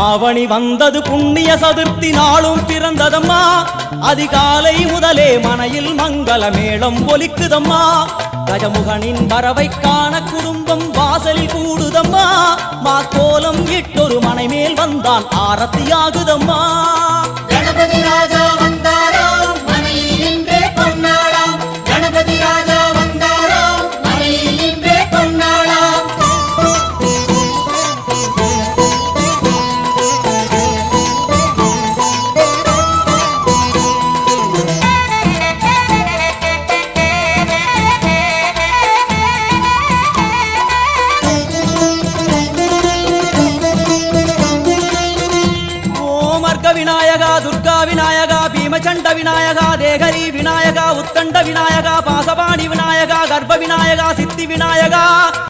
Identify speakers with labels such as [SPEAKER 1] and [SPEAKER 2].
[SPEAKER 1] ஆவணி வந்தது புண்ணிய சதுர்த்தி நாளும் பிறந்ததம்மா அதிகாலை முதலே மனையில் மங்கள மேளம் ஒலிக்குதம்மா கஜமுகனின் வரவை காண குடும்பம் வாசலில் கூடுதம்மா மா கோலம் இட்டொரு மனை மேல் வந்தான் ஆரத்தியாகுதம்மா
[SPEAKER 2] கணபதி ராஜா வந்தாராம் மனையில் நின்றே பொன்னாளாம் கணபதி ராஜா வந்தாராம் மனையில் நின்றே பொன்னாளாம்
[SPEAKER 1] விநாயகா துர்கா விநாயகா பீமச்சண்ட விநாயகா தேகரி விநாயகா உத்தண்ட விநாயகா பாசபாணி விநாயகா கர்ப்ப விநாயகா சித்தி விநாயகா